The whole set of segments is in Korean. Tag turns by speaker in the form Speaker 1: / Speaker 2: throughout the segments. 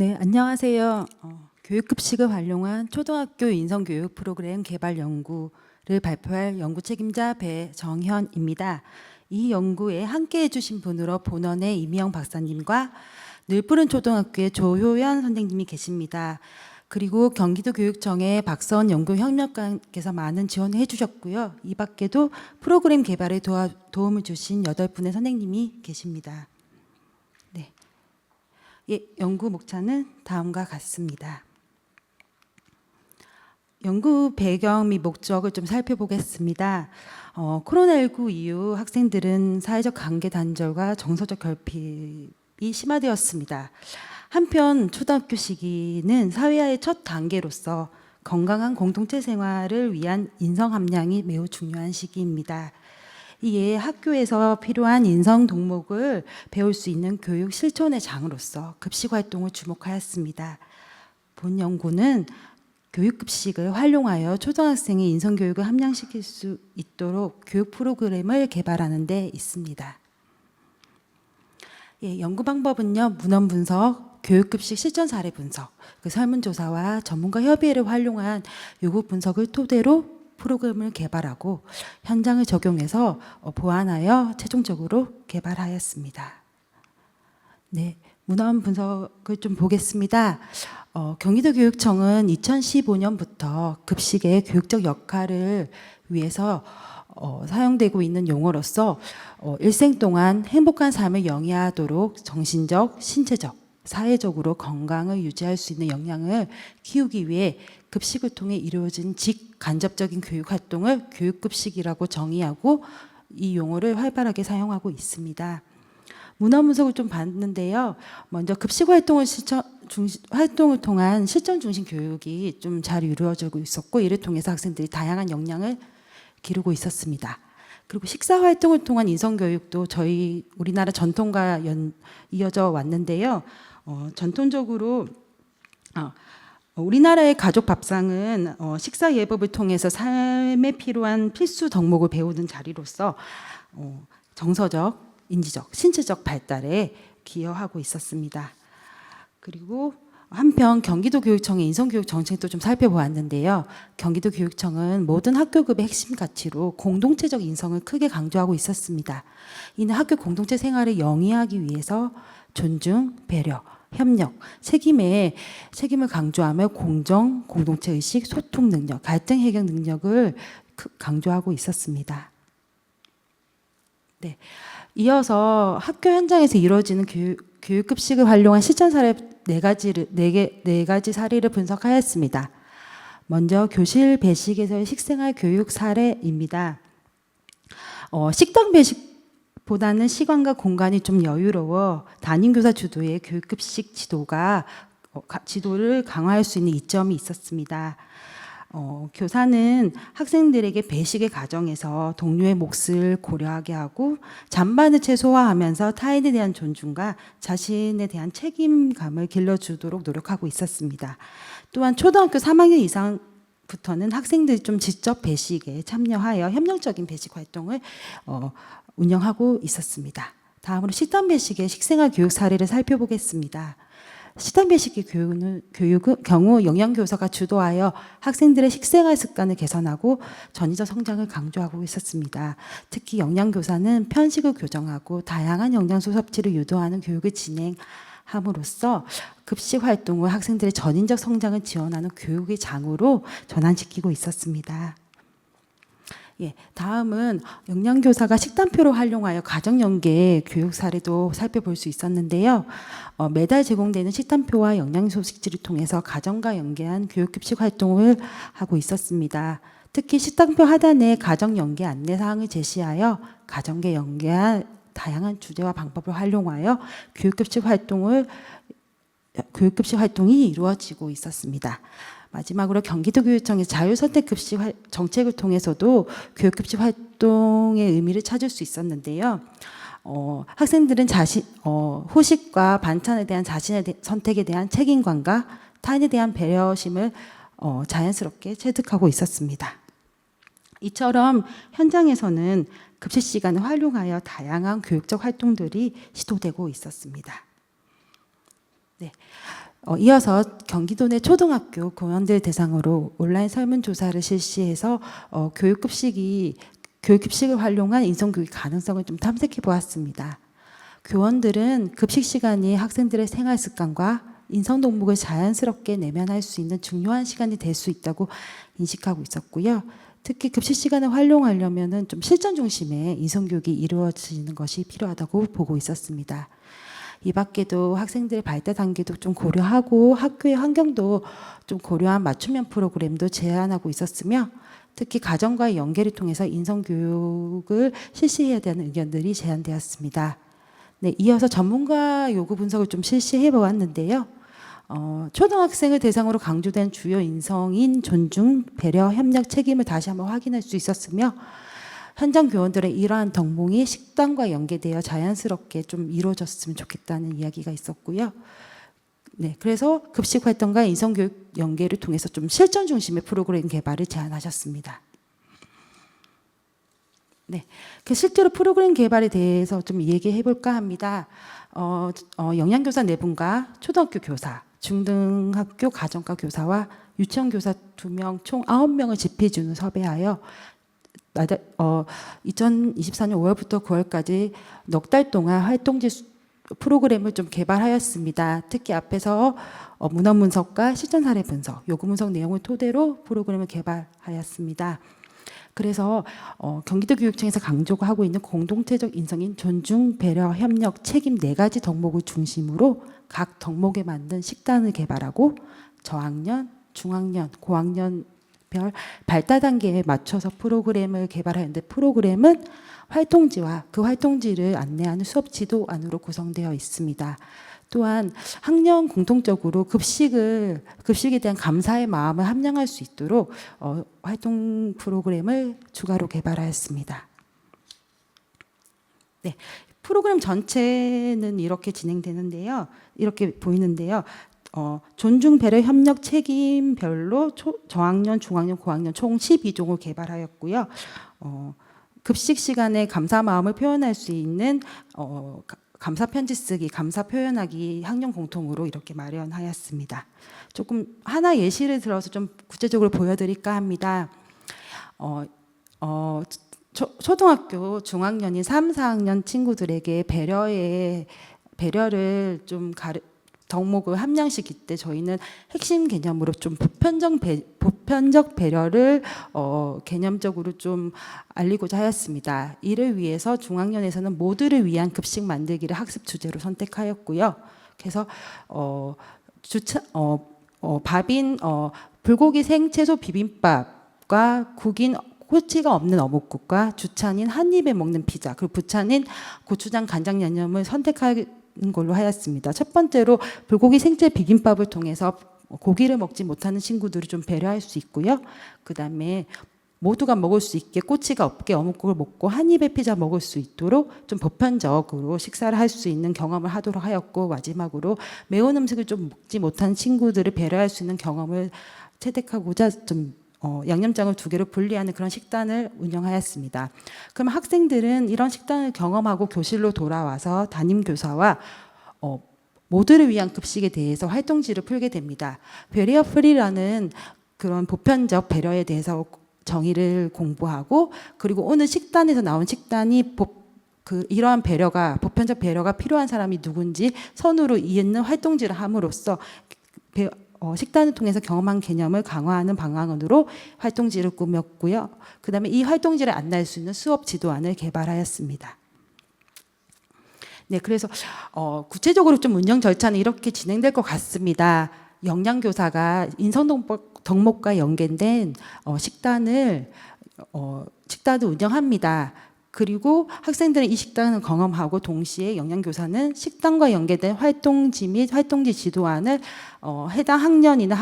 Speaker 1: 네, 안녕하세요. 교육급식을 활용한 초등학교 인성교육 프로그램 개발 연구를 발표할 연구 책임자 배정현입니다. 이 연구에 함께해 주신 분으로 본원의 이미영 박사님과 늘푸른 초등학교의 조효연 선생님이 계십니다. 그리고 경기도 교육청의 박선 연구협력관께서 많은 지원을 해주셨고요. 이 밖에도 프로그램 개발에 도움을 주신 8분의 선생님이 계십니다. 네. 예, 연구 목차는 다음과 같습니다. 연구 배경 및 목적을 좀 살펴보겠습니다. 코로나19 이후 학생들은 사회적 관계 단절과 정서적 결핍이 심화되었습니다. 한편 초등학교 시기는 사회화의 첫 단계로서 건강한 공동체 생활을 위한 인성 함량이 매우 중요한 시기입니다. 이에 학교에서 필요한 인성 덕목을 배울 수 있는 교육 실천의 장으로서 급식 활동을 주목하였습니다. 본 연구는 교육급식을 활용하여 초등학생의 인성교육을 함양시킬 수 있도록 교육 프로그램을 개발하는 데 있습니다. 예, 연구 방법은요, 문헌 분석, 교육급식 실전 사례 분석, 설문조사와 전문가 협의회를 활용한 요구 분석을 토대로 프로그램을 개발하고 현장을 적용해서 보완하여 최종적으로 개발하였습니다. 네, 문헌 분석을 좀 보겠습니다. 경기도 교육청은 2015년부터 급식의 교육적 역할을 위해서 사용되고 있는 용어로서 일생 동안 행복한 삶을 영위하도록 정신적, 신체적, 사회적으로 건강을 유지할 수 있는 역량을 키우기 위해 급식을 통해 이루어진 직간접적인 교육 활동을 교육급식이라고 정의하고 이 용어를 활발하게 사용하고 있습니다. 문화 분석을 좀 봤는데요. 먼저 급식 활동을 통한 실전 중심 교육이 좀 잘 이루어지고 있었고, 이를 통해서 학생들이 다양한 역량을 기르고 있었습니다. 그리고 식사 활동을 통한 인성 교육도 저희 우리나라 전통과 이어져 왔는데요. 전통적으로 우리나라의 가족 밥상은 식사 예법을 통해서 삶에 필요한 필수 덕목을 배우는 자리로서 정서적, 인지적, 신체적 발달에 기여하고 있었습니다. 그리고 한편 경기도 교육청의 인성교육 정책도 좀 살펴보았는데요. 경기도 교육청은 모든 학교급의 핵심 가치로 공동체적 인성을 크게 강조하고 있었습니다. 이는 학교 공동체 생활을 영위하기 위해서 존중, 배려, 협력, 책임을 강조하며 공정, 공동체 의식, 소통 능력, 갈등 해결 능력을 강조하고 있었습니다. 네. 이어서 학교 현장에서 이루어지는 교육급식을 활용한 실전 사례 네 가지 사례를 분석하였습니다. 먼저 교실 배식에서의 식생활 교육 사례입니다. 식당 배식보다는 시간과 공간이 좀 여유로워 담임교사 주도의 교육급식 지도를 강화할 수 있는 이점이 있었습니다. 교사는 학생들에게 배식의 과정에서 동료의 몫을 고려하게 하고 잔반을 최소화하면서 타인에 대한 존중과 자신에 대한 책임감을 길러주도록 노력하고 있었습니다. 또한 초등학교 3학년 이상부터는 학생들이 좀 직접 배식에 참여하여 협력적인 배식 활동을 운영하고 있었습니다. 다음으로 식단 배식의 식생활 교육 사례를 살펴보겠습니다. 식단 배식의 경우 영양교사가 주도하여 학생들의 식생활 습관을 개선하고 전위적 성장을 강조하고 있었습니다. 특히 영양교사는 편식을 교정하고 다양한 영양소 섭취를 유도하는 교육을 진행함으로써 급식 활동을 학생들의 전인적 성장을 지원하는 교육의 장으로 전환시키고 있었습니다. 예, 다음은 영양교사가 식단표를 활용하여 가정연계 교육 사례도 살펴볼 수 있었는데요. 매달 제공되는 식단표와 영양소식지를 통해서 가정과 연계한 교육급식 활동을 하고 있었습니다. 특히 식단표 하단에 가정연계 안내사항을 제시하여 가정계 연계한 다양한 주제와 방법을 활용하여 교육급식 활동이 이루어지고 있었습니다. 마지막으로 경기도 교육청의 자율선택급식 정책을 통해서도 교육급식 활동의 의미를 찾을 수 있었는데요. 학생들은 후식과 반찬에 대한 자신의 선택에 대한 책임감과 타인에 대한 배려심을 자연스럽게 체득하고 있었습니다. 이처럼 현장에서는 급식 시간을 활용하여 다양한 교육적 활동들이 시도되고 있었습니다. 네. 이어서 경기도 내 초등학교 교원들 대상으로 온라인 설문조사를 실시해서 교육급식을 활용한 인성교육 가능성을 좀 탐색해 보았습니다. 교원들은 급식 시간이 학생들의 생활 습관과 인성 동목을 자연스럽게 내면할 수 있는 중요한 시간이 될 수 있다고 인식하고 있었고요. 특히 급식 시간을 활용하려면은 좀 실전 중심의 인성 교육이 이루어지는 것이 필요하다고 보고 있었습니다. 이 밖에도 학생들의 발달 단계도 좀 고려하고 학교의 환경도 좀 고려한 맞춤형 프로그램도 제안하고 있었으며 특히 가정과의 연계를 통해서 인성 교육을 실시해야 되는 의견들이 제안되었습니다. 네, 이어서 전문가 요구 분석을 좀 실시해 보았는데요. 초등학생을 대상으로 강조된 주요 인성인 존중, 배려, 협력, 책임을 다시 한번 확인할 수 있었으며 현장 교원들의 이러한 덕목이 식단과 연계되어 자연스럽게 좀 이루어졌으면 좋겠다는 이야기가 있었고요. 네, 그래서 급식 활동과 인성교육 연계를 통해서 좀 실전 중심의 프로그램 개발을 제안하셨습니다. 네, 실제로 프로그램 개발에 대해서 좀 얘기해 볼까 합니다. 영양교사 4분과 초등학교 교사, 중등학교 가정과 교사와 유치원 교사 2명, 총 9명을 집회진으로 섭외하여 2024년 5월부터 9월까지 넉 달 동안 활동지 프로그램을 좀 개발하였습니다. 특히 앞에서 문헌 분석과 실전 사례 분석, 요구 분석 내용을 토대로 프로그램을 개발하였습니다. 그래서 경기도교육청에서 강조하고 있는 공동체적 인성인 존중, 배려, 협력, 책임 4가지 덕목을 중심으로 각 덕목에 맞는 식단을 개발하고 저학년, 중학년, 고학년 별 발달 단계에 맞춰서 프로그램을 개발하는데 프로그램은 활동지와 그 활동지를 안내하는 수업 지도안으로 구성되어 있습니다. 또한 학년 공통적으로 급식에 대한 감사의 마음을 함양할 수 있도록 활동 프로그램을 추가로 개발하였습니다. 네, 프로그램 전체는 이렇게 진행되는데요. 이렇게 보이는데요. 존중, 배려, 협력, 책임별로 저학년, 중학년, 고학년 총 12종을 개발하였고요. 급식 시간에 감사 마음을 표현할 수 있는 감사 편지 쓰기, 감사 표현하기 학년 공통으로 이렇게 마련하였습니다. 조금 하나 예시를 들어서 좀 구체적으로 보여드릴까 합니다. 초등학교 중학년인 3, 4학년 친구들에게 배려를 좀 덕목을 함양시킬 때 저희는 핵심 개념으로 좀 보편적 배려를 개념적으로 좀 알리고자 하였습니다. 이를 위해서 중학년에서는 모두를 위한 급식 만들기를 학습 주제로 선택하였고요. 그래서 밥인 불고기 생채소 비빔밥과 국인 꼬치가 없는 어묵국과 주찬인 한 입에 먹는 피자, 그리고 부찬인 고추장 간장 양념을 선택하는 걸로 하였습니다. 첫 번째로 불고기 생채 비빔밥을 통해서 고기를 먹지 못하는 친구들을 좀 배려할 수 있고요. 그 다음에 모두가 먹을 수 있게 꼬치가 없게 어묵국을 먹고 한 입에 피자 먹을 수 있도록 좀 보편적으로 식사를 할 수 있는 경험을 하도록 하였고, 마지막으로 매운 음식을 좀 먹지 못하는 친구들을 배려할 수 있는 경험을 채택하고자 좀 양념장을 2개로 분리하는 그런 식단을 운영하였습니다. 그럼 학생들은 이런 식단을 경험하고 교실로 돌아와서 담임교사와 모두를 위한 급식에 대해서 활동지를 풀게 됩니다. 베리어 프리라는 그런 보편적 배려에 대해서 정의를 공부하고, 그리고 오늘 식단에서 나온 식단이 이러한 배려가, 보편적 배려가 필요한 사람이 누군지 선으로 잇는 활동지를 함으로써 식단을 통해서 경험한 개념을 강화하는 방안으로 활동지를 꾸몄고요. 그 다음에 이 활동지를 안내할 수 있는 수업 지도안을 개발하였습니다. 네, 그래서 구체적으로 좀 운영 절차는 이렇게 진행될 것 같습니다. 영양교사가 인성덕목과 연계된 식단을 운영합니다. 그리고 학생들은 이 식단을 경험하고 동시에 영양교사는 식단과 연계된 활동지 및 활동지 지도안을 해당 학년이나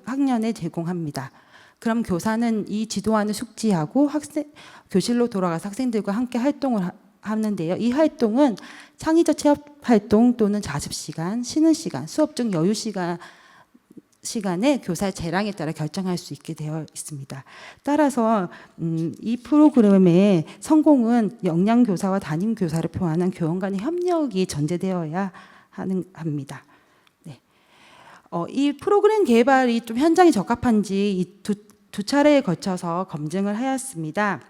Speaker 1: 학년에 제공합니다. 그럼 교사는 이 지도안을 숙지하고 교실로 돌아가서 학생들과 함께 활동을 하는데요. 이 활동은 창의적 체험 활동 또는 자습 시간, 쉬는 시간, 수업 중 여유 시간에 교사의 재량에 따라 결정할 수 있게 되어 있습니다. 따라서 이 프로그램의 성공은 역량교사와 담임교사를 포함한 교원 간의 협력이 전제되어야 합니다. 네. 이 프로그램 개발이 좀 현장에 적합한지 이 두 차례에 거쳐서 검증을 하였습니다.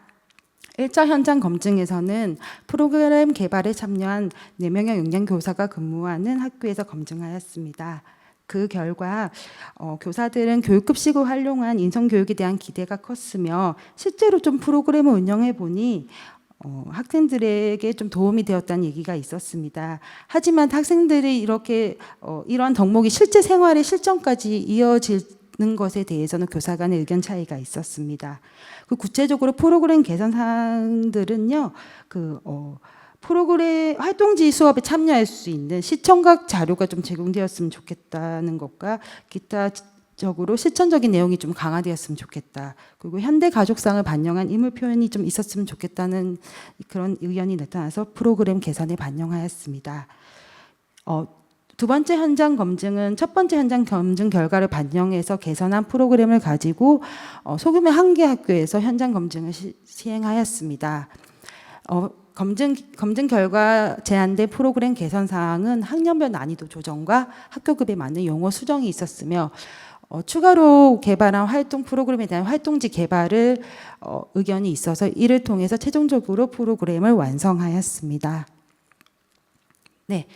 Speaker 1: 1차 현장 검증에서는 프로그램 개발에 참여한 4명의 영양교사가 근무하는 학교에서 검증하였습니다. 그 결과 교사들은 교육급식을 활용한 인성교육에 대한 기대가 컸으며 실제로 좀 프로그램을 운영해 보니 학생들에게 좀 도움이 되었다는 얘기가 있었습니다. 하지만 학생들이 이렇게 이러한 덕목이 실제 생활의 실전까지 이어지는 것에 대해서는 교사 간의 의견 차이가 있었습니다. 그 구체적으로 프로그램 개선 사항들은요, 프로그램 활동지 수업에 참여할 수 있는 시청각 자료가 좀 제공되었으면 좋겠다는 것과 기타적으로 실천적인 내용이 좀 강화되었으면 좋겠다. 그리고 현대 가족상을 반영한 인물 표현이 좀 있었으면 좋겠다는 그런 의견이 나타나서 프로그램 개선에 반영하였습니다. 두 번째 현장 검증은 첫 번째 현장 검증 결과를 반영해서 개선한 프로그램을 가지고 소규모 한 개 학교에서 현장 검증을 시행하였습니다. 검증 결과 제안된 프로그램 개선 사항은 학년별 난이도 조정과 학교급에 맞는 용어 수정이 있었으며 추가로 개발한 활동 프로그램에 대한 활동지 개발을 의견이 있어서 이를 통해서 최종적으로 프로그램을 완성하였습니다. 네.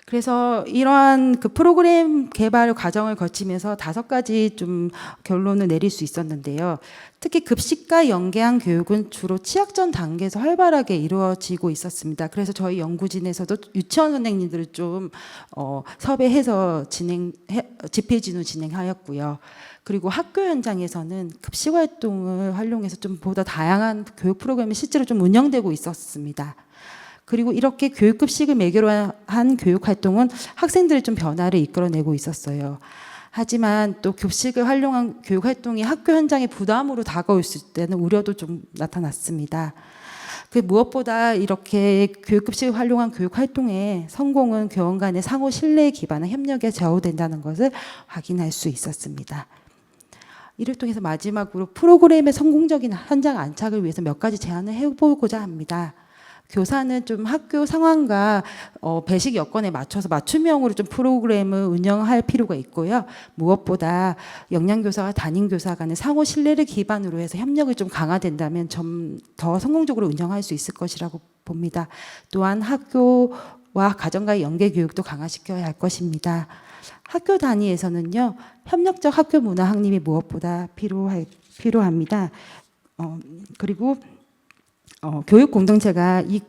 Speaker 1: 그래서 이러한 그 프로그램 개발 과정을 거치면서 5가지 좀 결론을 내릴 수 있었는데요. 특히 급식과 연계한 교육은 주로 취약전 단계에서 활발하게 이루어지고 있었습니다. 그래서 저희 연구진에서도 유치원 선생님들을 좀 섭외해서 집회진을 진행하였고요. 그리고 학교 현장에서는 급식 활동을 활용해서 좀 보다 다양한 교육 프로그램이 실제로 좀 운영되고 있었습니다. 그리고 이렇게 교육급식을 매개로 한 교육활동은 학생들의 좀 변화를 이끌어내고 있었어요. 하지만 또 급식을 활용한 교육활동이 학교 현장에 부담으로 다가올 수 있다는 우려도 좀 나타났습니다. 무엇보다 이렇게 교육급식을 활용한 교육활동의 성공은 교원 간의 상호 신뢰에 기반한 협력에 좌우된다는 것을 확인할 수 있었습니다. 이를 통해서 마지막으로 프로그램의 성공적인 현장 안착을 위해서 몇 가지 제안을 해보고자 합니다. 교사는 좀 학교 상황과 배식 여건에 맞춰서 맞춤형으로 좀 프로그램을 운영할 필요가 있고요. 무엇보다 영양교사와 담임교사 간의 상호 신뢰를 기반으로 해서 협력을 좀 강화된다면 좀 더 성공적으로 운영할 수 있을 것이라고 봅니다. 또한 학교와 가정과의 연계 교육도 강화시켜야 할 것입니다. 학교 단위에서는요, 협력적 학교 문화 확립이 무엇보다 필요합니다. 그리고 교육 공동체가 이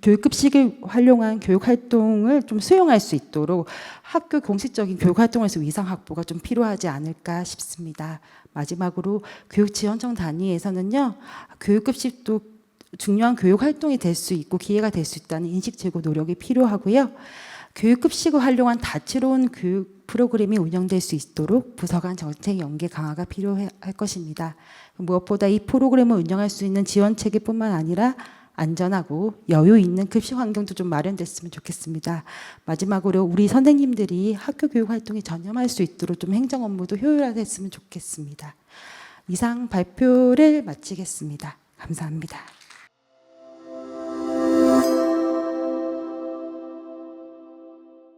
Speaker 1: 교육급식을 활용한 교육 활동을 좀 수용할 수 있도록 학교 공식적인 교육 활동에서 위상 확보가 좀 필요하지 않을까 싶습니다. 마지막으로 교육지원청 단위에서는요, 교육급식도 중요한 교육 활동이 될 수 있고 기회가 될 수 있다는 인식 제고 노력이 필요하고요. 교육급식을 활용한 다채로운 교육 프로그램이 운영될 수 있도록 부서 간 정책 연계 강화가 필요할 것입니다. 무엇보다 이 프로그램을 운영할 수 있는 지원 체계뿐만 아니라 안전하고 여유 있는 급식 환경도 좀 마련됐으면 좋겠습니다. 마지막으로 우리 선생님들이 학교 교육 활동에 전념할 수 있도록 좀 행정 업무도 효율화됐으면 좋겠습니다. 이상 발표를 마치겠습니다. 감사합니다.